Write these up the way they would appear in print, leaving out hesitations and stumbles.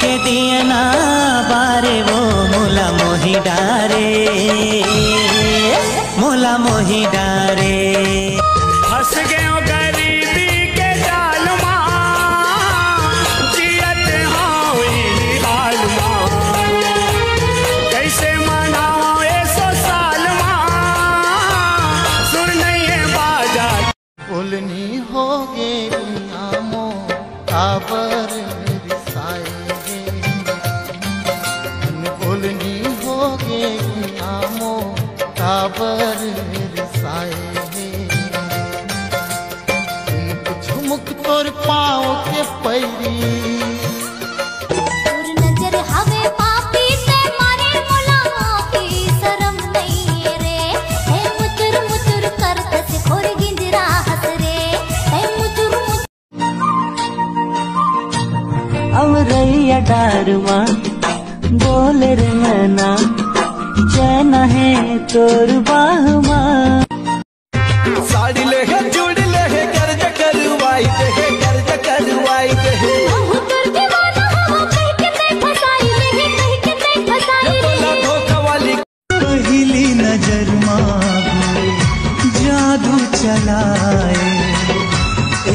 के दिए ना बारे वो मोला मोही डारे, मोला मोही डारे। हंस गए गरीबी के जाल माँ, जियत होई हाल माँ, कैसे मनाओ ऐसो साल माँ, सुर नहीं है बाजा। बोलनी हो गे आमो काबर रिसाएंगे, बोलनी हो गे आमो काबर रिसाएंगे। झुमुक तोर पाँव के पैरी अमरैया डारुआ बोले रे मैना, चैन है तोर बाहुमा। साड़ी ले है जुड़ ले है कर्ज करवाई दे, कर्ज करवाई दे। धोखा वाली पहली नजर माँ जादू चलाए,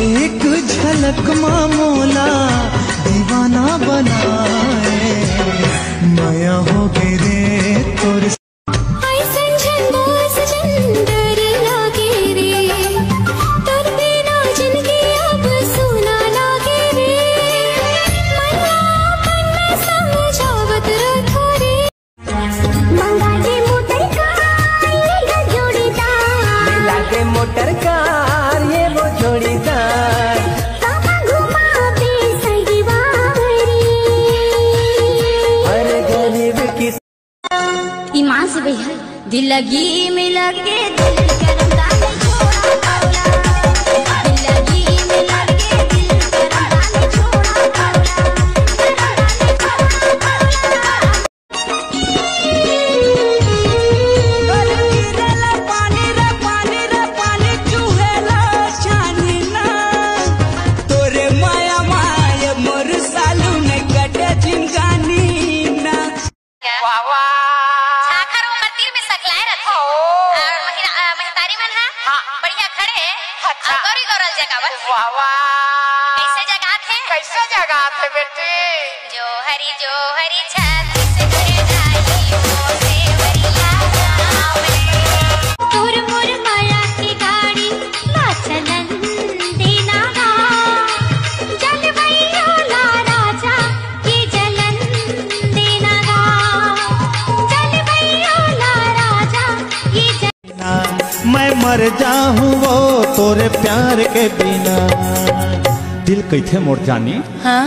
एक झलक माँ मोला दीवाना बनाए। माया हो गए रे तोर मोटर कार ये वो जोड़ीदार, अरे गरीब की ईमान से भैया दिल लगी में लगे दिल करम दाने छोड़ा कौला, दिल लगी में लगे दिल करम दाने छोड़ा कौला, कैसे जगह थे बेटी? जो हरी छत से घरे जाई वो सेवरिया गाँव। तोर मोर माया की गाड़ी ना चलन देना गा, जल भैया ला राजा ये जलन देना गा, जल भैया ला राजा ये जलन। मैं मर जाऊं वो तोरे प्यार के बिना। दिल कैथे मोर जानी? हाँ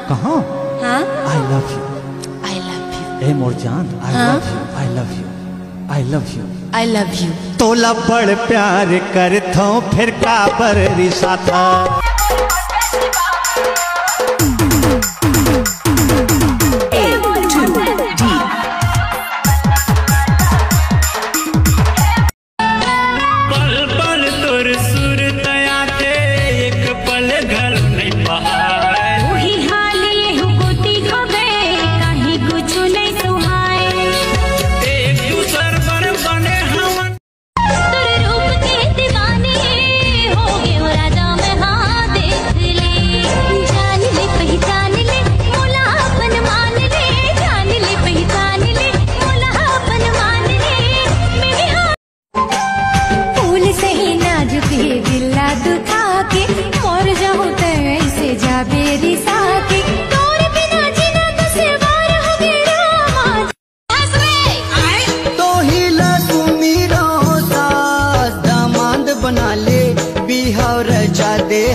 कहाँ? हाँ I love you, I love you, ए मोर जान I love you, I love you, I love you, I love you. तोला बड़ प्यार करथो फिर काबर रिसा था।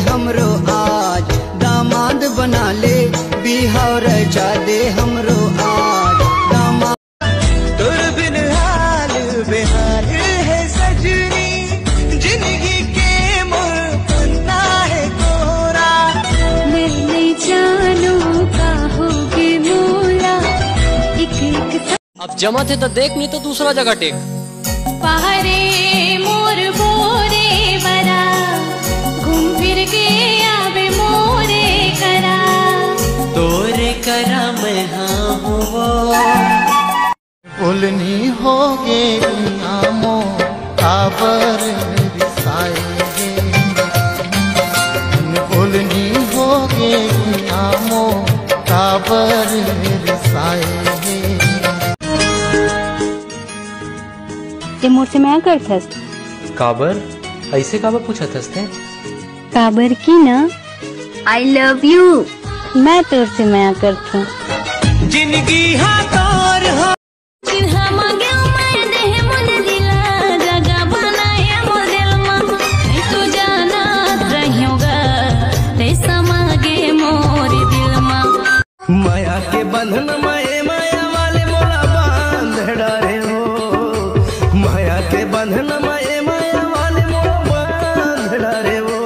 हमरो आज दामाद बना ले, बिहार जा दे हमरो आज दामाद। तोर बिन हाल बेहाल है सजनी, जिंदगी के मोर पन्ना है कोरा। मैं नहीं जानू का होगे मोला एक एक। अब जमा थे तो देख, नहीं तो दूसरा जगह टेक। पहरे मोर बोरे बरा घूम फिर के आवे मोरे करा, तोरे करा मैं हाँ हूँ वो। बोलनी होगे आमो काबर रिसाएंगे, बोलनी होगे आमो काबर रिसाएंगे। ते मोर से मैं करथस काबर ऐसे काबर पूछा थसते? काबर की ना आई लव यू मैं तोर से मैं करथूं। जिंदगी हाँ तोर हो चिन्हा मांगे मैं देह मन दिला जगह बनाया मोदेल मामा तू जाना रहियोगा तेसा मांगे मोर दिल मामा। माया के बंधन माए माया वाले मोला बांध डारे हो, माया के बंधन माए माया वाले मोला बांध डारे हो।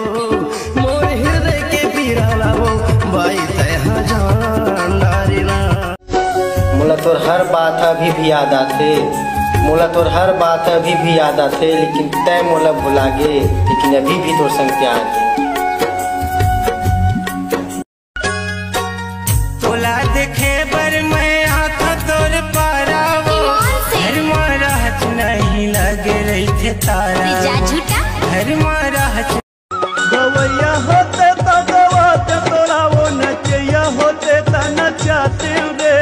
मोर हृदय के पीरा लावो बाई तहा जान डारी ना। मोला तोर हर बात अभी भी याद आथे, मोला तोर हर बात अभी भी याद आथे, लेकिन तय मोला भुला गे, लेकिन अभी भी तोर संग प्यार है। तोला देखे बर मैं आँख तोर पारा वो, हर मारा हच नहीं लगे रही थे तारा, जा झूठा हर मारा हच गवैया होते तो गवाते तोरा वो नचैया होते तो नचाते रे।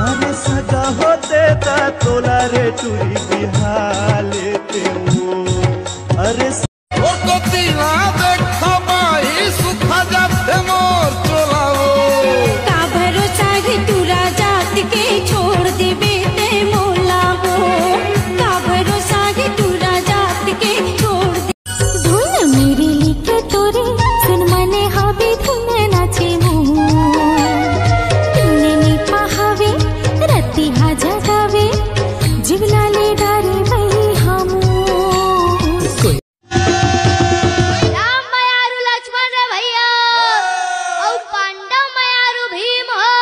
अरे सगा होते ता तोला रे टूरी बिहा लेते हो। अरे ओ तो तीना देखा माही सुखा जाते मोर चोला वो। का भरोसा है तू राजा के छोड़ दे बेटे मोला हो, का भरोसा है तू राजा के छोड़ दे। धुन मेरे लिखे तोरे सुन मने हाबी धुन नाचे मुँह तूने नी पहावे रत्ती हा जगावे जिवला ले डारे वही हमू। राम मयारु लक्ष्मण रे भैया और पांडव मयारु भीम हो,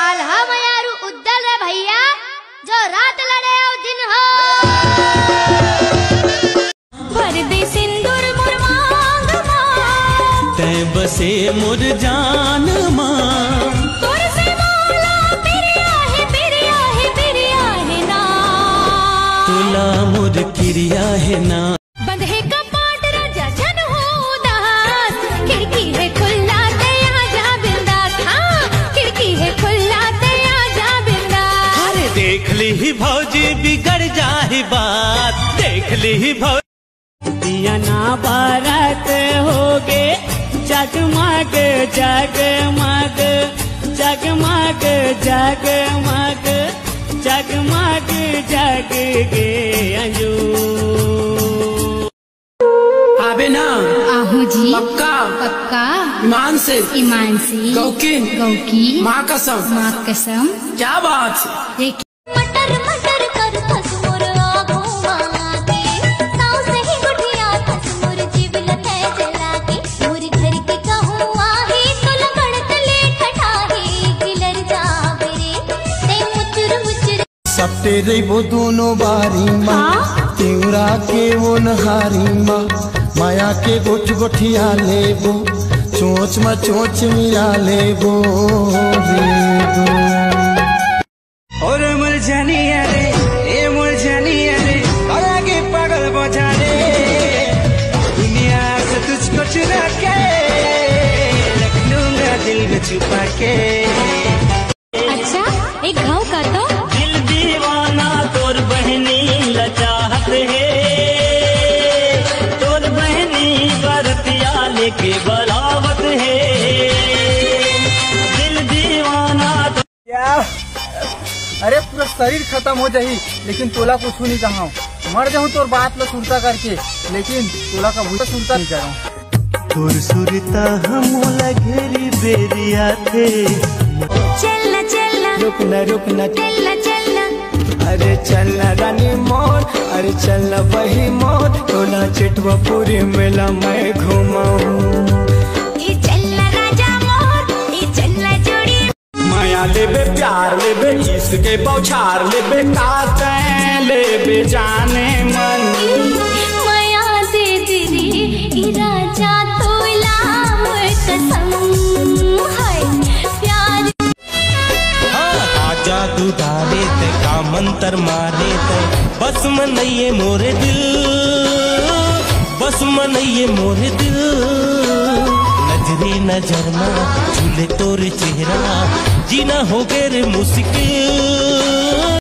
आल्हा मयारु उद्दल रे भैया जो रात लड़े और दिन हो। भर दे सिंदूर मोर मांग मां तय बसे मुर जान माँ। तोर से मोला पिरिया है ना तुला मुर किरिया है ना। बंधे का पाट राजा जन हो उदास, खिड़की है खुला दया जा बिंदास। हाँ खिड़की है खुला दया जा बिंदास। अरे देख ली भौजी बिगड़ जाही बात, देख ली भौजी दिया ना बारात होगे जगमग जगमग जगमग जगमग जगमग जग गे अंजू। आबे ना आहू जी पक्का पक्का ईमान से ईमानसी गौकिन गौकी माँ कसम माँ कसम। क्या बात है। देख मटर मटर कर फस मोर आँखों मांगे, साँव से ही गुठिया फस मोर जीवन है जला के। मोर घर के कहूँ आही तो लगड़त ले ठठाही गिलर जावे रे ते मुचुर मुचुर। सपटे रेबो दोनों बारी माँ तिउरा के वो नहारी माँ। माया के गोठ गोठिया लेबो चोच में चोच मिला लेबो रेबो। और मुरझानिया रे ए मुरझानिया रे आगे पागल बजा रे, दुनिया से तुझको चुरा के रख लूंगा दिल में छुपा के। अच्छा एक घाव का तो दिल दीवाना तोर बहनी लचाहत है, तोर बहनी बरतिया लेके बलावत है। दिल दीवाना तो अरे पूरा शरीर खत्म हो जाही लेकिन तोला कुछ नहीं कहा। मर जाऊँ तोर बात ला सुनता करके, लेकिन तोला का भूसा सुनता नहीं करा। तोर सुरता हमोला घेरी बेरिया थे। चलना चलना रुकना चलना चलना अरे चलना रानी मोर, अरे चलना वही मोर। तोला चिटवा पूरी मेला मैं घुमाऊं। ये चलना राजा मोर ये चलना जोड़ी। माया लेबे प्यार लेबे इसके बौछार लेबे काते लेबे जाने मन। माया दे दिरी राजा तोला मोर कसम है। मंतर मारे तो बस मनइए मोरे दिल, बस मनइए मोरे दिल। नजरे नजर में झूले तोरे चेहरा, जीना हो गए रे मुश्किल।